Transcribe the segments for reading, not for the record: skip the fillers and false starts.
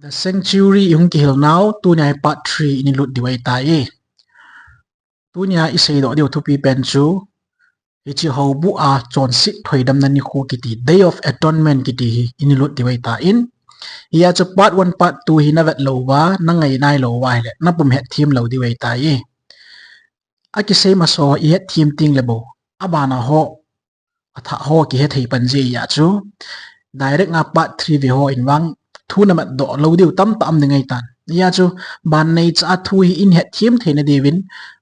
The Sanctuary yung kihil now tu niya part 3 inilut diway tayo. Tu niya isay do diw tupi penchu ichi hau bu a chon sit thoi dam na ni khu kiti Day of Atonement kiti inilut diway tain. Iya chu part 1 part 2 hinavat lo wa na ngai nai lo wa le na pum het thim lo diway tayo. Aki say maso i het thim ting lebo abana ho atha ho ki het hei panje ya chu direct nga part 3 vi ho inwang thu na mat do lo diu tam tam ni ngai tan ya chu ban nei cha thu hi in het thim theina devin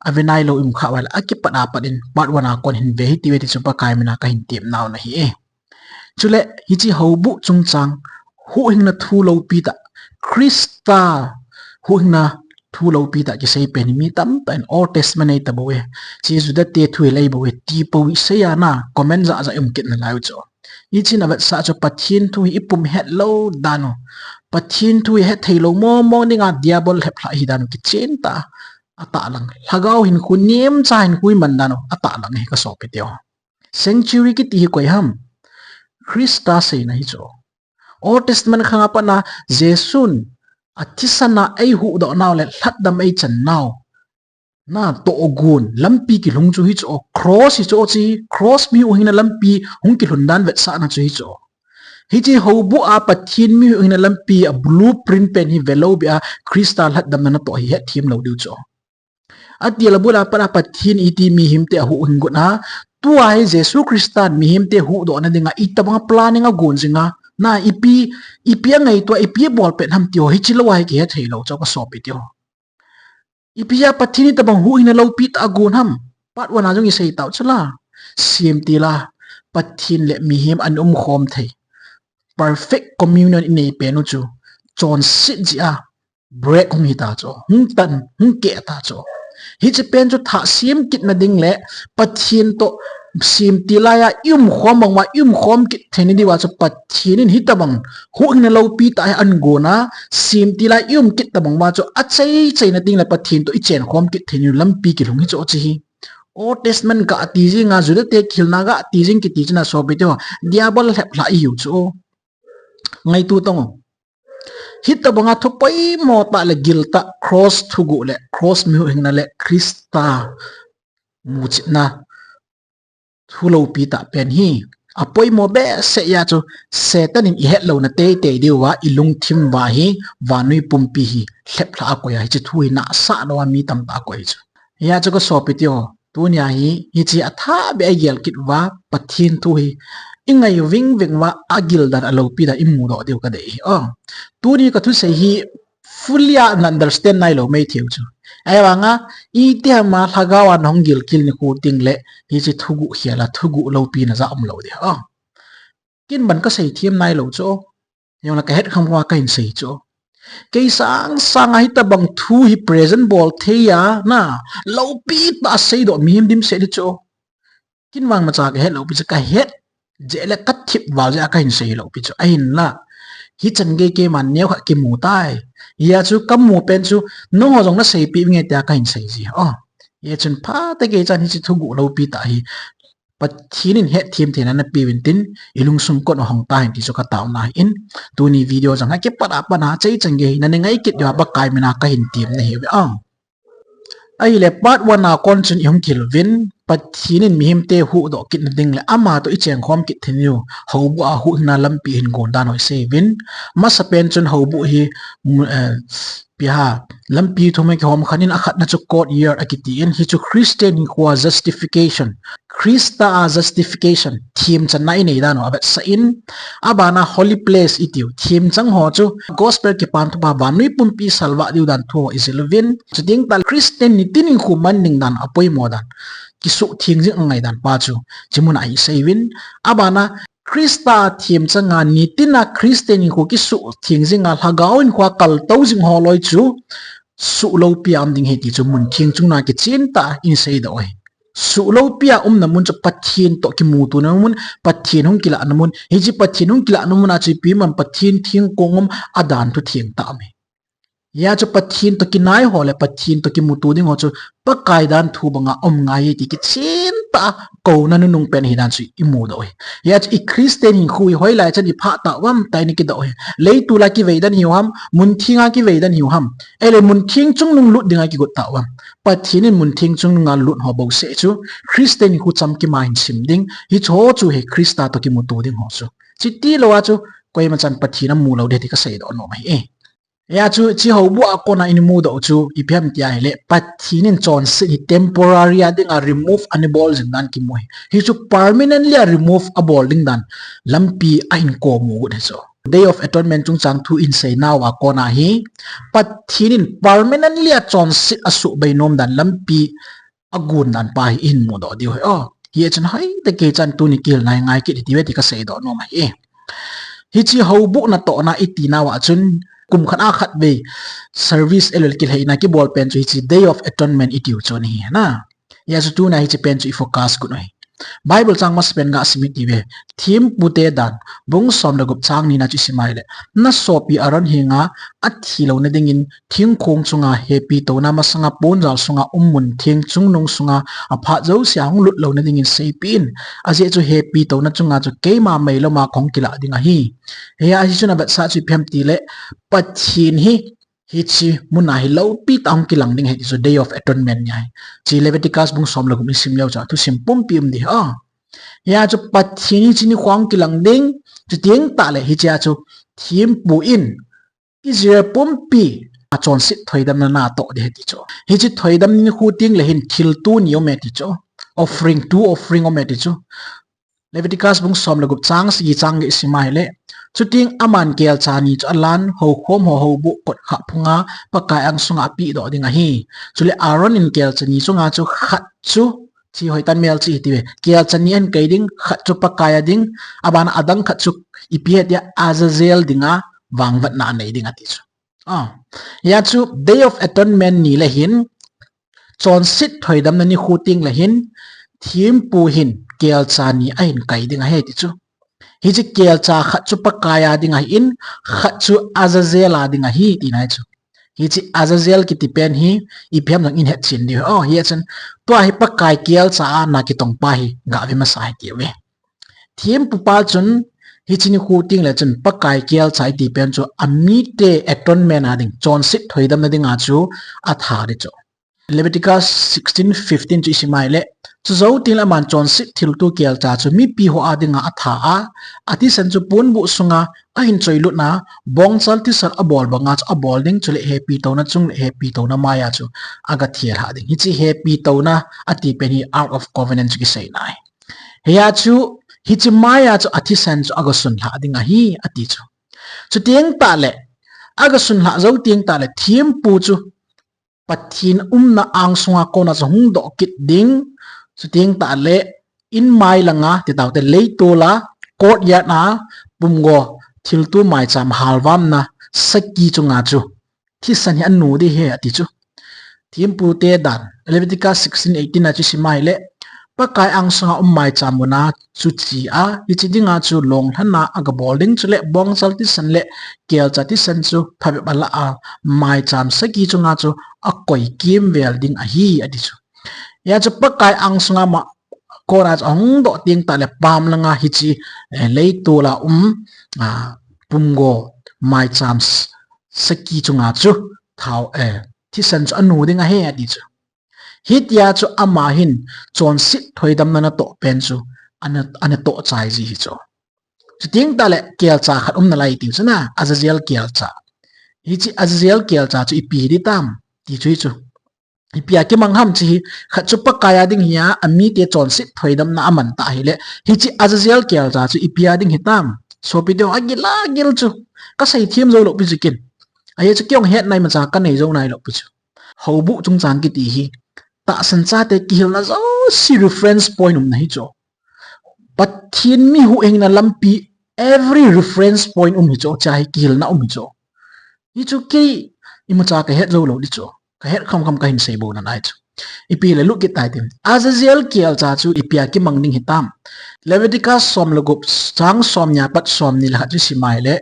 avenai lo im kha wal akipat apadin part 1 a kon hin ve hi tiwe ti chu pa kai mina ka hin tim naw na hi e chule hi chi ho bu chung chang hu hing na thu lo pi ta Krista hu hing na thu lo pi ta ki sei pen mi tam pen Old Testament ei ta bo e chi zu da te thu lei bo e ti po wi se ya na comment za za um kit na lai cho ichi na vet sa cho pathin thu hi ipum het lo dano pathin thu he thailo mo mo ninga diabol hep la hi dano ki chen ta ata lang lagaw hin ku nim cha hin kui man dano ata lang he ka so pe teo Sanctuary ki ti koi ham Krista se na hi cho Old Testament khanga pa na Jesun atisana ai hu do naw le hlat dam ai chan naw na to ogun lampi ki lung chu hi cho cross hi cho chi cross mi u hina lampi hung ki hundan vet sa na chu hi cho hi chi ho bu a pathin mi u hina lampi a blueprint pen hi velo bia crystal hat dam na to hi het thim lo diu cho ati la bula para pathin iti mi him te hu hun gu na tu ai jesu kristan mi him te hu do na dinga itabang planning a gun jinga na ipi ngai to ipi bol pen ham tio hi chi lo wai ki he thei lo cho ka so pi tio ipia pathini tabang hu ina lo pit agun ham pat wana jong isei tau chala cmt la pathin le mi him an khom thei perfect communion in ei penu chu chon sit ji a break hung hi ta cho hung tan hung ke ta cho hi che pen chu tha sim kit na ding le pathin to cmt la ya khom bang ma khom kit theni di wa cho pathin in hi tabang hu ina lo pit ai an go na cmt la kit tabang ma cho a chei na ding la pathin to i chen khom kit theni lampi ki lung hi cho chi Old Testament ka ti ji nga zu te khil na ga ti jing ki ti chna so be to diabol hep la yu cho ngai tu tong hit banga thopoi mo ta le gilta cross thugu le cross mi hing na le Krista mu chna thulo pi ta pen hi apoi mo be se ya chu Satan in i het lo na te te diwa ilung thim wa hi wanui pumpi hi hlep la ko ya chi thui na sa no mi tam ta ko hi chu ya chu ko so pi tio tu nya hi chi atha be gel kit wa pathin tu hi ingai wing wa agil dan alo pi da imu do deu ka dei tu ni ka thu se hi fully understand nai lo mai thiu chu ai wanga i te ma thagawa nong gil kil ni ku ting le hi chi thugu hiala thugu lo pi na za lo de kin ban ka sei thiam nai lo cho yong la ka het kham wa ka in sei cho ke sang ai ta bang thu hi present bol theya na lo pi ta sei do mi dim se de cho kin wang ma cha ka het lo pi ka het je le kat thip wa ja ka in sei lo pi cho ai la hi chan ge ke man neu kha ki mu tai ya chu kam mu pen chu no ho jong na sei pi nge ta ka in sei ji ye chun pha te ge chan hi chi thu gu lo pi ta hi pathinin he thim thena na pi win tin ilung sum ko no hong ta hin ti chu ka taw na in tu ni video jang ha ke para pa na chei chang ge na ngai kit ya ba kai mina ka hin tim na hi ai le part 1 na kon chun yong kil vin pathinin mi him te hu do kit na ding le ama to i cheng khom kit theniu ho bu a hu na lam pi hin gon dan hoi se vin ma sa pen chun ho bu hi piha lampi thome khom khanin akhat na chu court year akiti in hi chu Christian kwa justification Krista a justification thim chan nai nei da no abat sa in abana holy place itiu thim chang ho chu gospel ki pan ba banui pumpi salwa diu dan tho isilvin chuding tal Christian ni tin khu man ning dan apoi mo dan kisu thing jing ngai dan pa chu chimun ai seivin abana Krista thim changa ni tina Christian ko ki su thing jinga lagaw in kwa kal to jing ho loi chu su lo piam ding he ti chu mun thing chung na ki chin ta in sei da oi su lo pia na mun chu pathin to ki mu tu na mun pathin hung kila na mun he ji pathin hung kila na mun a chi pi man pathin thing kongom adan tu thing ta me ya chu pathin to ki nai ho le pathin to ki mu tu ding ho chu pa kai dan thu banga ngai ti ki chin ta ta ko na nung pen hinan su imu do ya i Christian hin khui hoi lai chan i pha ta wam tai ni ki do le tu la ki veidan hiwam mun thinga ki veidan hiwam ele mun thing chung nung lut dinga ki got ta wam pathinin mun thing chung nunga lut ho bo se chu Christian hu cham ki main sim ding hi cho chu he Krista to ki mu tu ding ho chu chi ti lo wa chu koi ma chan pathina mu lo de ti ka sei do no mai ya chu chi ho bu akona in mu do chu iphem tia hele pathinin chon se hi temporary ading a remove an ball jin dan ki moi hi chu permanently a remove a ball ding dan lampi a in ko mu de so day of atonement chung chang thu in sei naw akona hi pathinin permanently a chon se asu bai nom dan lampi agun dan pa hi in mu do di hoi hi chan hai te ke chan tu ni kil nai ngai ki ti we ti ka sei do no mai hi chi ho bu na to na itina wa chun kum khan a khat ve service elel kil heina ki ball pen chu hi day of atonement itiu chon hi na ya chu tu na hi chi pen chu focus ku noi Bible chang mas pen ga simit ti ve thim pute dan bung som la gup chang ni na chi simai le na sopi aron hinga athi lo na dingin thing khong chunga happy to na masanga pon jal sunga ummun thing chung nong sunga apha zo siang lut lo na dingin seipin aje chu happy to na chunga chu keima mai lo ma khong kila dinga hi he a hi chuna bat sa chu phem ti le pathin hi hi chi muna hi lo pi tang kilang ding he so day of atonement nyai chi Leviticus bung som lagum sim leo cha tu sim pum pim di ya chu pathin chi ni khwang kilang ding chu tieng ta le hi cha chu thim pu in Israel pum pi a chon sit thoidam na to de ti cho hi chi thoidam ni khu ting le hin thil tu ni o me ti cho offering o me ti cho Leviticus bung som lagup chang si chang ge simai le chuting aman kel chani chu alan ho khom ho bu kot kha phunga pakai ang sunga pi do dinga hi chule Aaron in kel chani sunga chu khat chu chi hoitan mel chi ti we kel chani an kai ding khat chu pakai ding abana adang khat chu ipiet ya Azazel dinga wangwat na nei dinga ti chu ya chu day of atonement ni le hin chon sit thoidam na ni khuting le hin thim pu hin kel chani ain kai dinga he ti chu hi chi kel cha khat chu pakaya dinga in khat chu Azazel a dinga hi ti nai chu hi chi Azazel ki ti pen hi iphem nang in het chin di hi chan to hi pakai kel cha na ki tong pa hi ga vi ma sai ti we thim pu pa chun hi chi ni khu ting le chun pakai kel chai ti pen chu ami te atonement a ding chon sit thoidam na dinga chu a tha de chu Leviticus 16:15 chu simai le chu zo tin la man chon sit thil tu kel cha chu mi pi ho adinga atha ati san chu pun bu sunga a hin choi lut na bong chal ti sar a bol banga a bol ding chule happy to na chung happy to na maya chu aga thier ha ding hi chi happy to na ati pen hi out of covenant ki sei nai heya chu hi chi maya chu ati san chu aga sun la dinga hi ati chu tieng ta le aga sun la zo tieng ta le thim pu chu pathin na ang sunga ko na hung do kit ding chu tieng ta le in mai langa ti taw te le to la court ya na bumgo thil tu mai cham halwam na saki chunga chu thi san hi anu di he ati chu thim pu te dan Leviticus 16:18 na chi simai le pakai ang sunga mai chamuna chu chi a ichi dinga chu long thana aga bolding chule bong sal ti san le kel cha ti san chu phabe bala a mai cham saki chunga chu a koi kim vel ding a hi adi chu ya chu pakai ang sunga ma kora ong do ting ta le pam langa hi chi le to la pumgo mai cham saki chunga chu thau ti san chu anu ding a he adi chu hit ya chu ama hin chon sit thoidam na to pen chu an to chai ji hi chu ting ta le kel cha khat na lai ti chu na Azazel kel cha hi chi Azazel kel cha chu ipi di tam ti chui chu ipia ke mangham chi khat chu pakaya ding hiya ami te chon sit thoidam na aman ta hi le hi chi Azazel kel cha chu ipia ding hitam so pi de agila gil chu ka sai thiam zo lo pi chikin ai chu kyong het nai ma cha ka nei zo nai lo pi chu ho bu chung chang ki ti hi ta san cha te ki hil na zo si reference point nahi cho pathin mi hu eng na lampi every reference point hi cho chai ki hil na hi cho hi chu ki imu cha ka het zo lo di cho ka het kham ka hin sei bo na nai chu ipi le lu ki tai tim Azazel kial cha chu ipia ki mangning hitam Leviticus som logop chang som nya pat som ni la chu simai le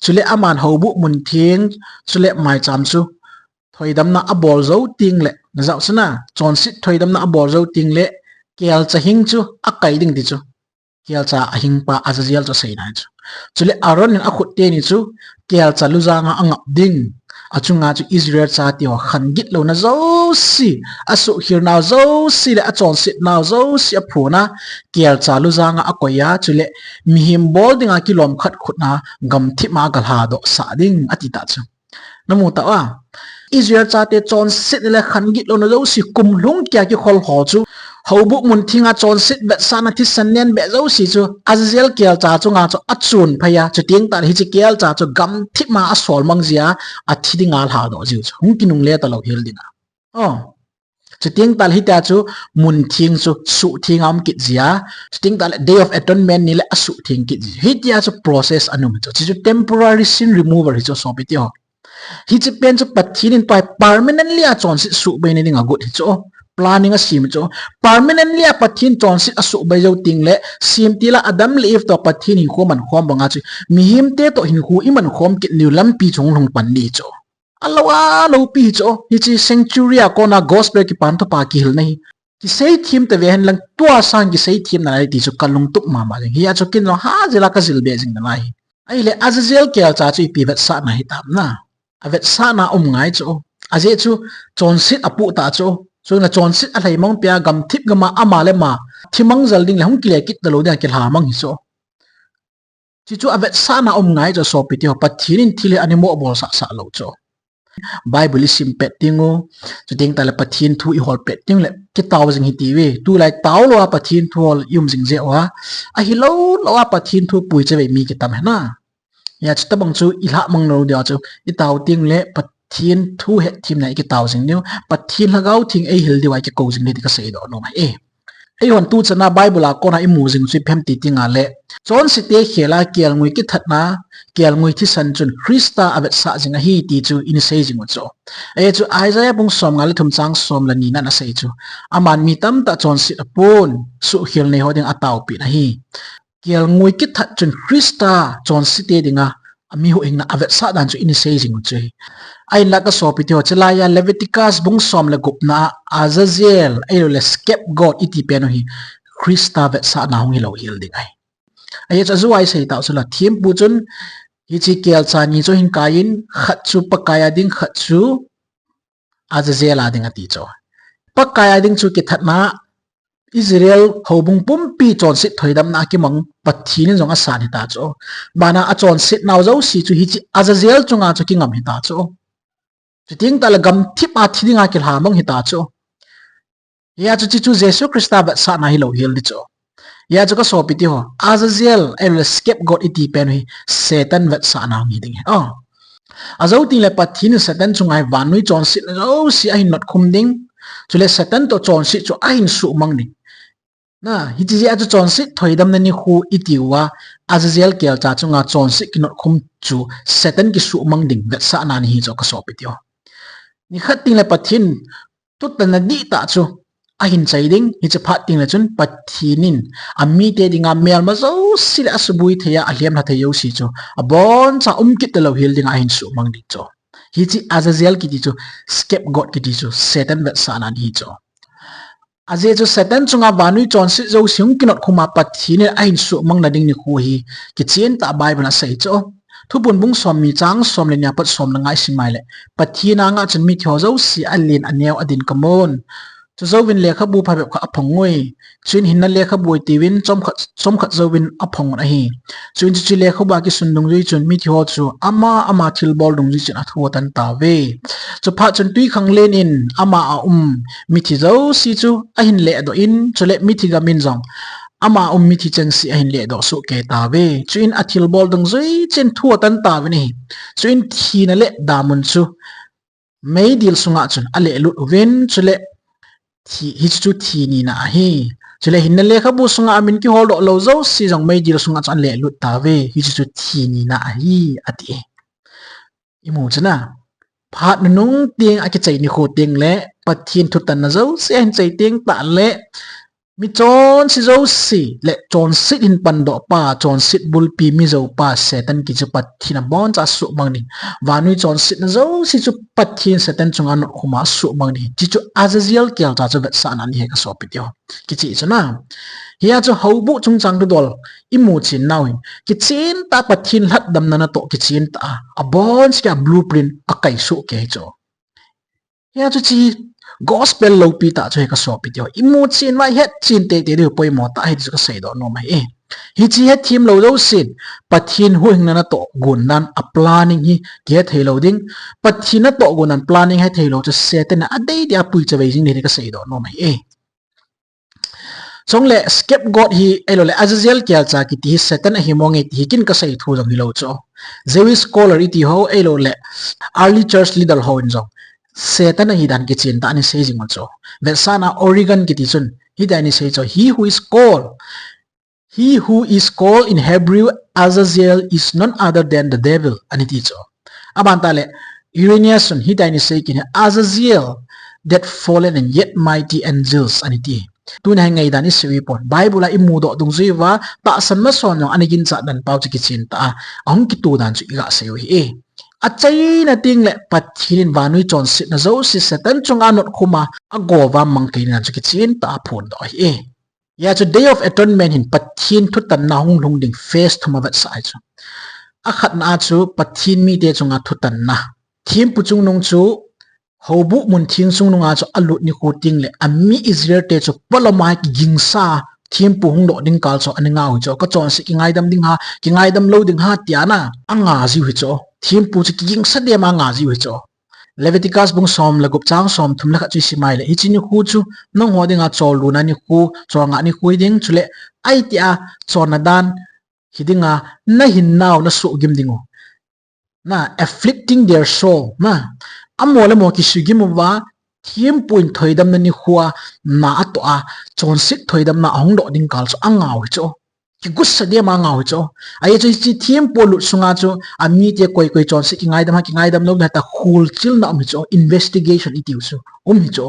chule aman hobu mun thing chule mai cham chu thoidam na abol zo ting le na zau sana chon sit thoidam na abol zo ting le kel cha hing chu akai ding ti chu kel cha ahing pa Azazel cho sei na chu chule Aaron in akhut te ni chu kel cha luzanga angap ding achunga chu Israel cha ti ho khan git lo na zo si asu hir naw zo si le achon sit naw zo si aphuna kel cha luzanga akoya chule mihim bol dinga kilom khat khut na gam thi ma gal ha do sa ding ati ta chu namu ta wa Israel cha te chon sit le khan git lo na zo si kum lung kya ki khol ho chu hobu mun thinga chon sit bet sana thi sanen be zo si chu Azazel kel cha chu nga chu achun phaya chu ting ta hi chi kel cha chu gam thi ma a sol mang zia a thi ding al ha do ji chu hung kinung le ta lo hil dina chu ting ta hi ta chu mun thing chu su thing am kit zia chu ting ta day of atonement ni le a su thing kit hi tia chu process anum chu temporary sin remover hi chu so bi ti ho hi chi pen chu pathin in toy permanently a chon sit su be ni ding a good hi chu planning a sim cho permanently a pathin ton sit asu bai zo ting le sim tila adam le if to pathin hin khoman khom banga chu mi him te to hin khu iman khom kit new lam pi chung long pan ni cho alawa lo pi cho hi chi sanctuary a kona gospel ki pan to pa ki hil nei ki sei thim te ven lang tua sang ki sei thim na ti chu kalung tuk ma ma hi a chu kin no ha jela ka zil be jing na lai ai le Azazel kel cha chu pi vet sa na hi tam na avet sa na ngai cho aje chu chon sit apu ta cho so na chon sit a hlei mong pia gam thip gama ama le ma thimang zal ding le hung kile kit dalo da ke ha mang hi so chi chu avet sa na ngai cho so pi ti ho pathin thile ani mo bol sa lo cho Bible sim pet tingo chu ting ta le pathin thu i hol pet ting le ki taw jing hi ti we tu lai taw lo a pathin thu hol yum jing je wa a hi lo a pathin thu pui che ve mi ki tam na ya chu tabang chu i la mang no dia chu i taw ting le thiên thu hệ team này cái tàu sinh nếu bắt thiên là gấu thiên ấy hiểu điều ai cái câu sinh này thì cái gì đó nó mà ấy hoàn tu chân na Bible là con ai mua sinh suy phèm tít tiếng ale chọn sự tế khía là kiel ngui cái thật na kiel ngui thi sanh chun Christa avet sa sinh hi ti chu in say sinh cho ấy chu Isaiah bung som ngale thum chang som là nina na say chu aman mi tam ta chọn sự apon su hiel này ho ding atau pi na hi kiel ngui cái thật chun Christa chọn sự tế dinga ami ho ing na avet sa dan chu in say sinh chu ai la ka so pi theo chalaya Leviticus bung som le gup na Azazel ai le scapegoat iti peno hi Christa vet sa na hong hilo hil ding ai cha zuai sei ta sula thim pu chun hi chi kel cha ni cho hin kain khat chu pakaya ding khat chu Azazel a ding ati cho pakaya ding chu ki that na Israel hobung pum pi chon sit thoidam na ki mang pathin jong a san hi ta cho bana a chon sit naw zo si chu hi chi Azazel chunga chu ki ngam hi ta cho ting ta la gam thip a thidinga ki ha mang hi ta cho ya chu Jesus Christa ba sa na hi lo hil di cho ya chu ka so pi ti ho Azazel el scapegoat iti pen hi Satan vet sa na ngi ding azo ti le pathin Satan chungai vanui chon sit zo si a hin not khum ding chu le Satan to chon sit chu a hin su mang ding na hi chi ya chu chon sit thoidam na ni khu iti wa Azazel kel cha chunga chon sit ki not khum chu Satan ki su mang ding vet sa na ni hi cho ka so pi ti ho ni khat ting le pathin tut na di ta chu a hin chai ding hi che phat ting le chun pathinin ami te dinga mel ma zo sil asbui theya aliam na theyo si chu a bon cha kit lo hil ding a hin su mang di cho hi chi Azazel ki ti chu scapegoat ki ti chu Satan vet sa na ni cho aje chu Satan chunga vanui chon si zo siung kinot khuma pathin a hin su mang na ding ni khu hi ki chen ta Bible na sei cho thu bun bung som mi chang som le nya pat som na ngai sin mai le pathina nga chen mi thyo zo si alin aneu adin kamon chu zo win le kha bu pha be kha aphongoi chin hin na le kha boi ti win som khat zo win aphong na hi chin chi le kha ba ki sun dung ri chun mi thyo chu ama thil bol dung ri chen a thu tan ta ve chu pha chun tui khang len in ama a mi thi zo si chu a hin le do in chu le mi thi ga min zong ama mi thi chen si a hin le do su ke ta ve chuin a thil bol dung zui chen thu tan ta ve ni chuin thi na le damun chu mei dil sunga chun ale lut wen chu le thi hi chu thi ni na hi chu le hin na le kha bu sunga amin ki hol do lo zo si jong mei dil sunga chan le lut ta ve hi chu thi ni na hi ati imu chana phat nung ting a ki chai ni kho ting le pathin thu tan na zo se hen chai ting ta le mi chon si zo si le chon sit in pan do pa chon sit bul pi mi zo pa setan ki chu pathina bon cha su mang ni vanui chon sit na zo si chu pathin setan chunga no khuma su mang ni chi chu azaziel kel cha chu vet sa nan he ka so pityo ki chi chana hiya chu hobu chung chang du dol imu chin nawin ki chin ta pathin hlat dam na to ki chin ta a bon ska blueprint a kai su ke cho hiya chu chi gospel lo pi ta choi ka so pi tyo imu chin mai het chin te te de poi mo ta hi ka sei do no mai e hi chi het thim lo do sin pathin hu hing na to gun nan a planning hi ke thei lo ding pathin na to gun nan planning hai thei lo chu set na a dei dia pui che wei jing ne ka sei do no mai e chong le scapegoat hi elo le azazel kyal cha ki ti setan hi mong e hi kin ka sei thu jong hi lo cho Jewish scholar iti ho elo le early church leader ho in jong setan hi dan ki chin ta ni sei jing cho vesana Oregon ki ti chun hi dai ni sei cho he who is called in Hebrew Azazel is none other than the devil ani ti cho abanta le Irenaeus hi dai ni sei ki Azazel that fallen and yet mighty angels ani ti tuna ngai dan is wi pon Bible a imu do dung zui wa ta san ma son yong ani gin cha dan pau chi ki chin ta ong ki tu dan chu ga sei wi e achai na ting le pathilin vanui chon sit na zo si setan chunga not khuma agova mangkai na chu ki chin ta phun do e ya chu day of atonement in pathin thu tan na hung lung ding face thuma vat sai chu akhat na chu pathin mi te chunga thu tan na thim pu chung nong chu hobu mun thing sung nunga chu alut ni khu ting le ami Israel te chu palomai ki gingsa thim pu hung do ding kal cho aninga hu cho ka chon si ki ngai dam ding ha ki ngai dam lo ding ha tiana anga ji hu cho thim pu chu ki gingsa de ma nga ji hu cho Leviticus bung som la gup chang som thum la ka chi si mai le ichi ni khu chu nong ho dinga chol lu na ni khu chonga ni khu ding chule ai tia chona dan hidinga na hin naw na su gim dingo na afflicting their soul na amole mo ki sugim wa thim puin thoidam na ni khuwa na to a chon sik thoidam na ong do ding kal so angaw cho ki gussa de ma ngaw cho ai cho chi thim polu sunga cho ami te koi koi chon sik ngai dam lo na ta khul chil na mi cho investigation itiu su hi cho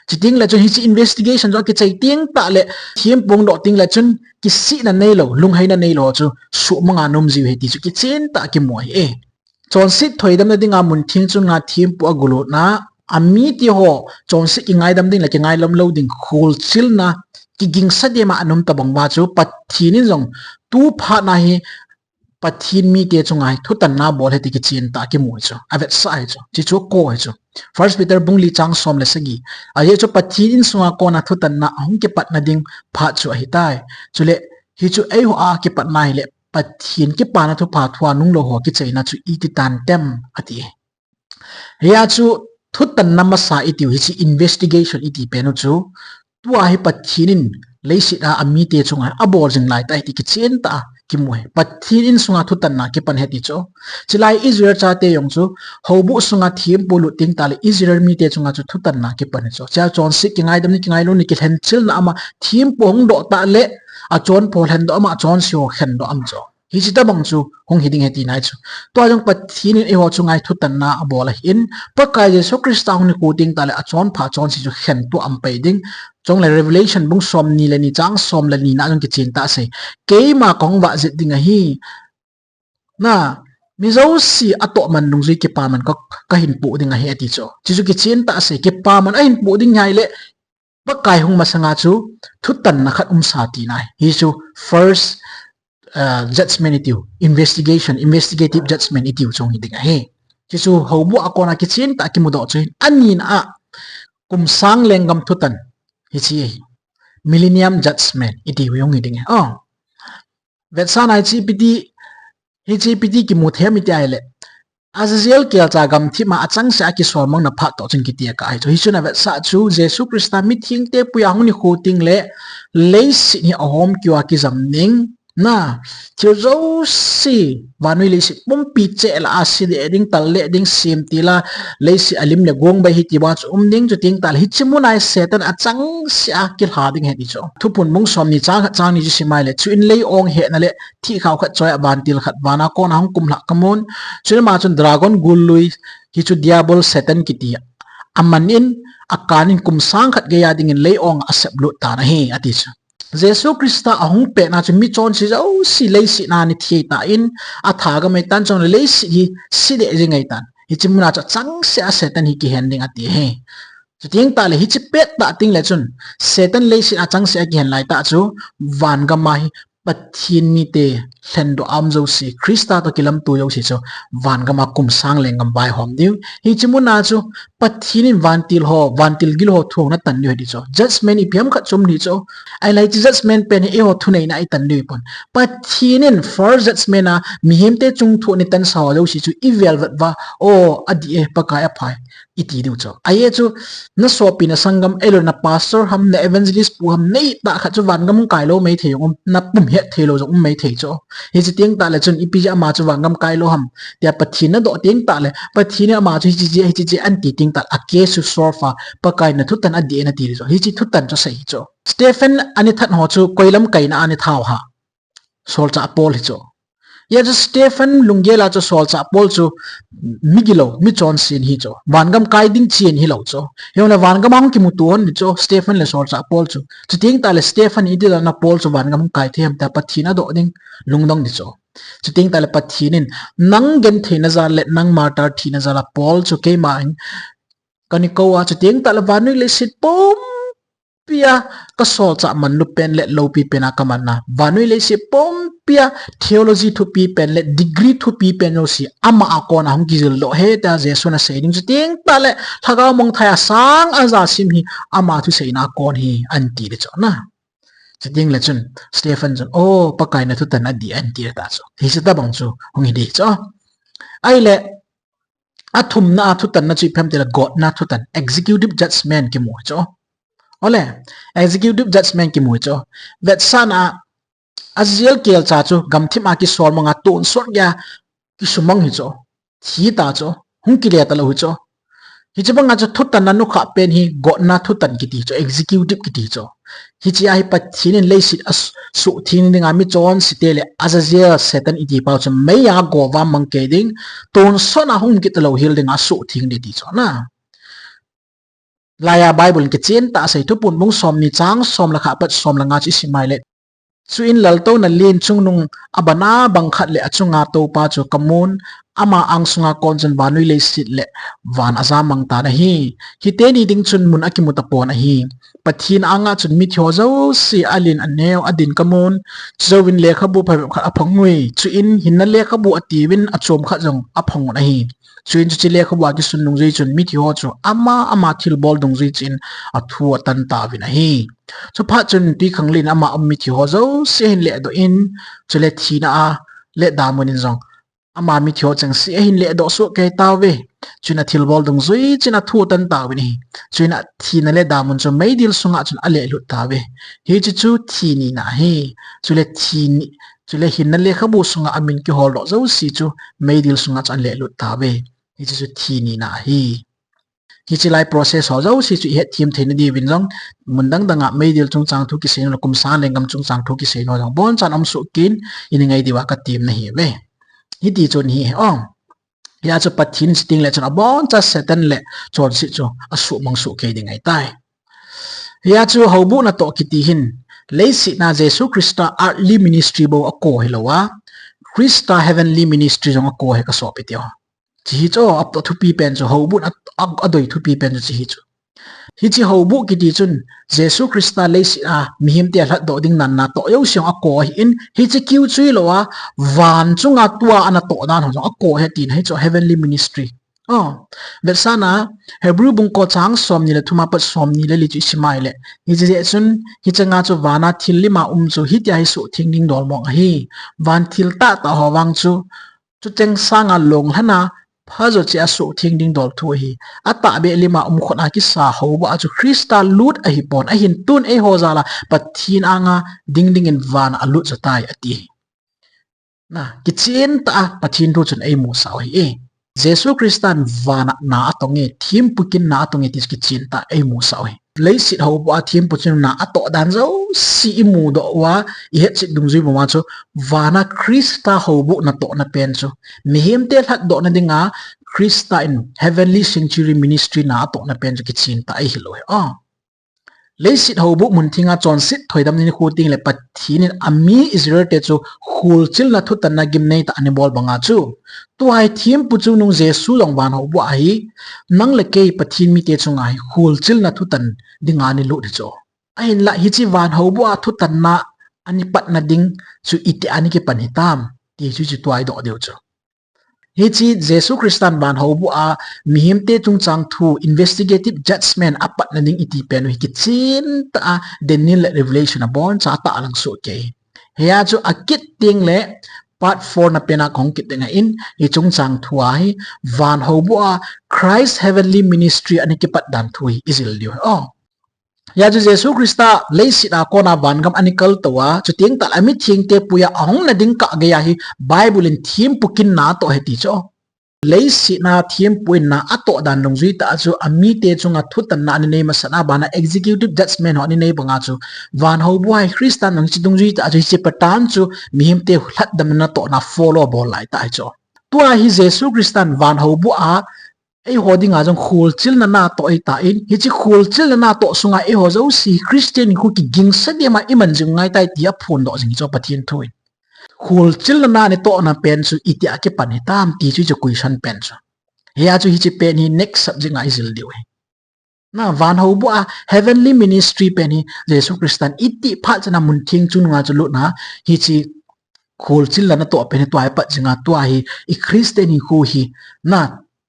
chi ting la cho hi chi investigation jo ki chai ting ta le thim pung do ting la chun ki si na nei lo lung hai na nei lo chu su manga nom ji he ti chu ki chen ta ki moi e chon sik thoidam na dinga mun thing chun nga thim pu agulo na ami ti ho chon sik ngai dam ding la ki ngai lam lo ding khul chil na ki ging sa de ma anum tabang ma chu pathin in jong tu pha na hi pathin mi te chungai thu tan na bol he ti ki chin ta ki moi chu avet sai chu chi chu ko he chu first Peter bung li chang som le sagi a ye chu pathin in sunga ko na thu tan na hong ke pat na ding pha chu hi tai chu le hi chu ai ho a ki pat nai le pathin ki pa na thu pha thwa nung lo ho ki chaina chu i ti tan tem ati ya chu thu tan na ma sa iti hi chi investigation iti penu chu tua hi pathinin leisi a ami te chunga abor jing lai ta ti ki chen ta ki moi pathin sunga thu tan na ki pan heti cho chilai Israel cha te yong chu hobu sunga thim polu ting ta le Israel mi te chunga chu thu tan na ki pan cho cha chon sik ki ngai dam ni ki ngai lo ni ki hen chil na ama thim pong do ta le a chon pol hen do ama chon sio hen do am cho hi chi ta bang chu hong hiding heti nai chu to jong pathin e ho chungai thu tan na abola in pakai Jesu Krista hong ni ku ting ta le a chon pha chon si chu hen tu am pe ding chong le revelation bung som ni le ni chang som le ni na jong ki chin ta se ke ma kong wa zit ding hi na mi zo si ato man nung zui ki pa man ka hin pu ding hi ati cho chi chu ki chin ta se ki pa man a hin pu ding nhai le pakai hong masanga chu thu tan na khat sa ti nai hi chu first judgment itiu investigative judgment itiu chong hi ding he chi chu hobu akona ki chin ta ki mu do chu anin a kum sang lengam thutan hi chi millennium judgment iti yong hi ding oh vetsanai chi piti hi chi piti ki mu them iti ai le Azazel kel cha gam thi ma achang sa ki sol mang na pha to chung ki tia ka ai cho hi chuna vet sa chu Jesu Krista mi thing te pu yang ni khu ting le leisi ni ahom kiwa ki zam ning na chiu zo si vanui le si pum pi che la asi de ding tal le ding sim ti la le si alim le gong ba hi ti ba chu ding chu ting tal hi chimu nai setan achang sia ki ha ding he ti cho thu pun mung som ni chang ni ji si mai le chu in le ong he na le thi khaw khat choi ban til khat bana ko na hong kum la kamun chu ma chun dragon gul lui hi chu diabol setan ki ti amanin akanin kumsang khat gaya dingin leong asep lut ta na hi ati chu Jesu Krista ahung pe na chu mi chon si zo si lei si na ni thie ta in a tha ga mai tan chon lei si hi si de jingai tan hi chimuna cha chang se a setan hi ki handing ati he chu ting ta le hi chi pet ta ting le chun setan lei si a chang se a ki han lai ta chu van ga mai pathin mi te hlen do am zo si Krista to kilam tu yo si cho van ga ma kum sang leng ngam bai hom diu hi chimuna chu pathin in van til gil ho thong na tan ni di cho judgment i piam kha chum ni cho ai lai chi judgment pen e ho thu nei na ai tan ni pon pathin in for judgment a mi hem te chung thu ni tan sa yo si chu i vel vat wa o adi e pakai a phai iti diu cho ai chu na so pi na sangam elo na pastor ham na evangelist pu ham nei ta kha chu van gam kai lo mai theyong na pum he thelo jong mai thei cho hi chi tiang ta le chun ipi ja ma chu van gam kai lo ham tia pathin na do tiang ta le pathin na ma chu hi chi an ti ting ta a ke su sorfa pakai na thu tan adi na ti cho hi chi thu tan cho sei cho Stephen ani that ho chu koilam kai na ani thau ha sol cha Paul hi cho ya chu Stephen lunggela chu sol cha Paul chu migilo mi chon sin hi cho wangam kai ding chen hi lo cho yong la wangam ang ki mu tuon ni cho Stephen le sol cha Paul chu chu ting ta le Stephen i na Paul chu wangam kai them ta pathina do ding lungdong ni cho chu ting ta le pathinin nang gen theina za le nang martyr thina za la Paul chu ke ma kani ko wa chu ting ta le wanu le sit pom pia ka sol cha man lu pen le lo pi pena kaman na vanui le si pom pia theology thu pi pen le degree thu pi pen no si ama akon hang ki lo he ta jesu na sei ding ting ta le thaga mong thaya sang aza sim hi ama thu sei na kon hi anti le chona ding le chun Stephen chun o pakai na thu tan adi anti ta cho hi sa ta bang chu hong hi de cho ai le athum na thu tan na chi phem te la god na thu tan executive judgment ki mo cho ole executive judgment ki mu cho vet sana aziel kel cha chu gamthim a ki sol manga ton sor ya ki sumang hi cho thi ta cho hung ki le ta lo cho hi chibanga chu thutan na nu kha pen hi go na thutan ki ti cho executive ki ti cho hi chi ai pa thin in leisit as su thin ding ami chon sitele azaziel setan iti pa cho me ya go wa mang ke ding ton sona hung ki ta lo hil ding a su thing de ti cho na Laya Bible ke chen ta sai thu pun mong som ni chang som la kha pat som la nga chi simai le chu in lal to na lin chung nung abana bang khat le achunga to pa chu kamun ama ang sunga konjon banui le sit le van azamang ta na hi te ni ding chun mun akimuta pon a hi pathin anga chun mi thyo zo si alin aneu adin kamun chowin le khabu pha kha aphangui chu in hin na le khabu atiwin achom kha jong aphang na hi chuin chu chile khabu ki sun nung jei chun mi thyo chu ama thil bol dong jei chin a thu tan ta win a hi so pha chun ti khanglin ama mi thyo zo se hin le do in chule thina a le damun in jong ama mi thyo chang si hin le do so ke ta we chuna thil bol dong zui china thu tan ta win hi chuna thina le damun chu mai dil sunga chun ale lu ta we hi chu thini na hi chule thini chule hin na le khabu sunga amin ki hol do zo si chu mai dil sunga chan le lu ta we hi chu thini na hi hi chi lai process ho zo si chu he team thein di win jong mundang danga mai dil chung chang thu ki sein lo kum sa lengam chung chang thu ki sein ho jong bon chan am su kin in ngai diwa ka team na hi we hi ti chon hi ong ya chu pathin sting le chon bon cha setan le chon si chu asu mang su ke ding ai tai ya chu hobu na to ki ti hin leisi na Jesu Krista earthly ministry bo ako hilowa Krista heavenly ministry jong ako he ka so pityo chi cho up to thu pi pen cho hobu na adoi thu pi pen chi chu hi chi hobu ki ti chun Jesu Krista leisi a mihim te hlat do ding nan na to yo siang ako in hi chi kiu chui lo wa van chunga tua ana to dan ho ako he tin he cho heavenly ministry Versana Hebrew bung ko chang som ni le thuma pat som ni le li chi simai le hi je chun hi changa chu wana thil lima chu hi tia hi su thing ding dol mong hi van thil ta hawang chu cheng sanga long hana phajo chi asu thing ding dol thu hi ata be lima khona ki sa ho ba chu Krista lut a hi pon a hin tun e ho zala pathin anga ding in van alu chatai ati na kitchen ta pathin thu chun ei mu saw hi Jesu Kristan vana na atonge thim pukin na atonge tis ki chinta ei mu sawi lei sit ho ba thim puchin na ato dan zo si mu do wa i het sit dung zui ma cho vana Krista ho bu na to na pen cho mihim te that do na dinga Krista in Heavenly Sanctuary Ministry na to na pen ki chin ta ai hiloi leisit hobu munthinga chonsit thoidam ni khuting le pathinin ami Israel te chu khulchil na thu tan na gim nei ta ani bol banga chu tu ai thim pu chu nung Jesu long ban hobu ai nang le ke pathin mi te chunga hi khulchil na thu tan dinga ni lu de cho ai la hi chi van hobu a thu tan na ani pat na ding chu ite ani ke pan hitam ti chu chu tuai do deu cho hi chi Jesu Christian ban hobu a mihim te chung chang thu investigative judgment apat na ding iti pen hi kitchin ta Daniel Revelation a bon cha ta lang so ke heya chu akit ting le part 4 na pena kong kit nga in hi chung chang thu ai van hobu a Christ Heavenly Ministry ani ki pat dan thui izil dio ya ju Jesu Krista leisi na ko na van gam anikal towa chu ting tal ami thing te puya ahong na ding ka ge ya hi Bible in thim pukin na to heti cho leisi na thim puin na ato dan long zui ta chu ami te chunga thutan na ani nei masana bana executive judgment ho ni nei banga chu van ho buai Krista nang chi dung zui ta chu chi patan chu mihim te hlat dam na to na follow bol lai ta cho tua hi Jesu Kristan van ho bu a ei hoding a jong khul chil na to ei ta in hi chi khul chil na to sunga e ho zo si Christian ku ki ging sa de ma iman jing ngai tai tia phun do jing cho pathin thui khul chil na ni to na pen su iti a ke pan hi tam ti chu chu question pen chu he a chu hi chi pen hi next subject ai zil diwe na van ho bu a Heavenly Ministry pen hi Jesu Christian iti pha chana mun thing chu nga chu lu na hi chi khul chil na to pen to ai pa jinga to hi I Christian hi khu hi na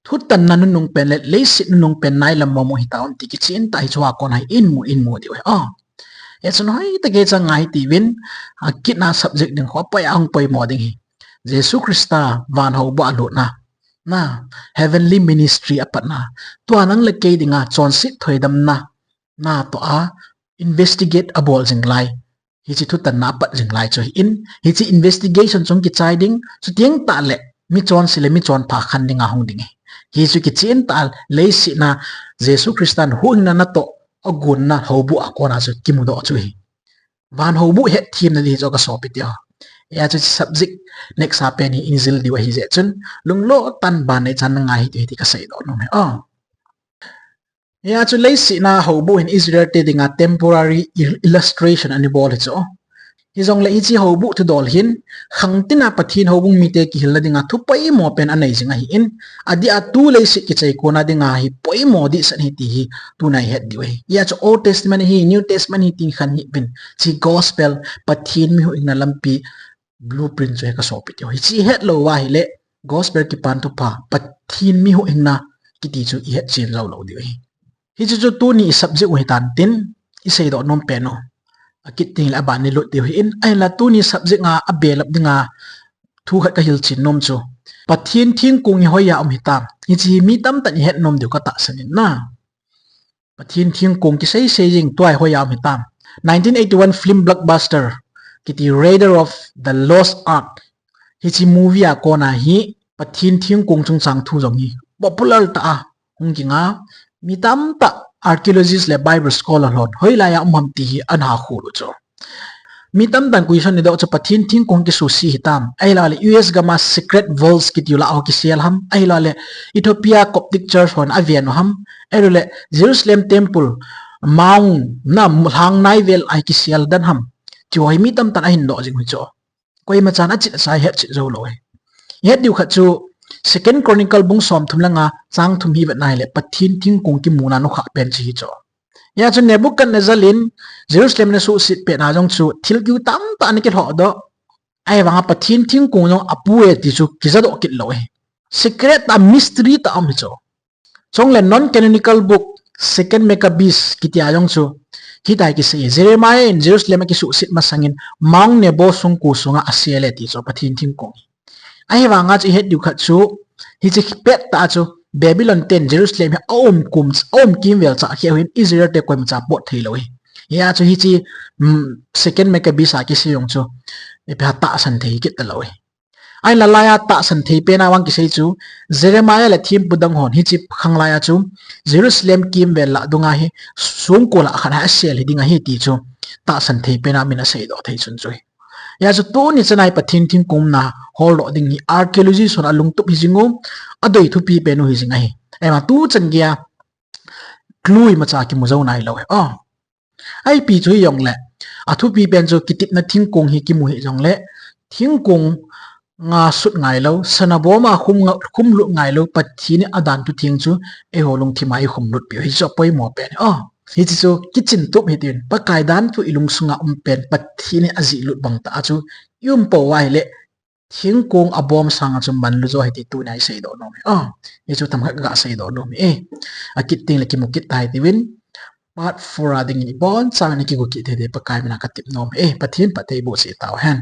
thutan na nung pen le leisit nung pen nai lam mo hi taon ti ki chin tai chwa kon hai in mu diwe it's no hi ta ge chang ai ti win kit na subject ding ho pa ang poi mo ding hi Jesu Krista van ho ba lu na Heavenly Ministry apat na to anang le ke dinga chon sit thoidam na to a investigate abol jing lai hi chi thutan na pat jing lai cho in hi chi investigation chung ki chai ding chu tiang ta le mi chon sile mi chon pha khan dinga hong ding hi chu ki chin tal leisi na Jesu Kristan huing na to agun na hobu akona chu kimu do chu hi van hobu he thim na di jo ka sopit ya ya chu subject next happen hi inzil di wa hi je chun lunglo tan ban ne chan nga hi ti ka sai do no me ya chu leisi na hobu in Israel te dinga temporary illustration ani bol hi cho hizong la ichi hobu tu dol hin khangtina pathin hobung mi te ki hilna dinga thu pai mo pen anai jinga hi in adi atu le si ki chai kona dinga hi poi mo di san hi ti hi tu nai het diwe ya cho Old Testament hi New Testament hi tin khan hi bin chi gospel pathin mi hu ina lampi blueprint jo ka so pit yo hi chi het lo wa hi le gospel ki pan tu pa pathin mi hu ina ki ti chu i het chin lo lo diwe hi chu tu ni subject we tan tin I sei do nom pen no akit ting la ba ni lut ti in ai la tu ni subject nga abelap dinga thu khat ka hil chin nom chu pathin thing kung hi hoya hitam hi chi mi tam tan het nom du ka ta sanin na pathin thing kung ki sei jing toy hoya hitam 1981 film blockbuster kiti Raider of the Lost Ark hi chi movie a kona hi pathin thing kung chung sang thu jong hi popular ta hung ki nga mi tam ta archaeologist le Bible scholar hon hoila ya umham ti hi an ha khulu cho mi tam dan question ni do cha pathin thing kong ki su si hitam ai la le US gama secret vaults ki tula o ki sel ham ai la le Ethiopia Coptic Church hon avian ham ai le Jerusalem temple mount na hang nai vel ai ki sel dan ham choi mi tam tan a hin do jing hu cho koi ma chan a chi sai het chi zo lo het diu kha chu Second Chronicle bung som thum langa chang thum hi vat nai le pathin thing kong ki muna no kha pen chi cho ya chu Nebuchadnezzar lin Jerusalem na su sit pe na jong chu thil kyu tam ta ni ke ho do ai wanga pathin thing kong jong apu e ti chu ki za do kit lo secret ta mystery ta am cho chong le non canonical book Second Maccabees ki ti ayong chu hi dai ki se Jeremiah in Jerusalem ki su sit masangin Mount Nebo sung ku sunga asiele ti cho pathin thing kong ai wanga chi het du khat chu hi chi pet ta chu Babylon 10 Jerusalem he om kim vel cha hin Israel te koim cha pot thei lo ya chu hi chi Second Maccabees a ki se yong chu e pa ta san thei ki ta lo ai la la ya ta san thei pe na wang ki se chu Jeremiah le thim budang hon hi chi khang la ya chu Jerusalem kim vel la dunga hi sung ko la khan ha sel hi dinga hi ti chu ta san thei pe na mina sei do thei chun chu ya chu tu ni chanai pathin thing kum na hol do ding hi archaeology son alung tup hi jingo adoi thu pi penu hi zinga hi ema tu chan gya klui ma cha ki mu zo nai lo he ai pi chu yong le a thu pi pen chu kitip na thingkung hi ki mu hi jong le thingkung nga sut ngai lo sana boma khum lu ngai lo pathi ni adan tu thing chu e holung thima i khum lut pi hi zo poi mo pen hi chi chu kitchen top hi tin pa kai dan tu ilung sunga pen pathi ni azi lut bang ta chu yum po wai le thingkung abom sang chu man lu zo hi ti tu nai sei do no hi chu tam ga sei do no mi a kit ting le ki mu kit tai ti win part 4 ading ni bon sang ni ki ku ki the de pa kai na ka tip nom pathin pa te bo se taw han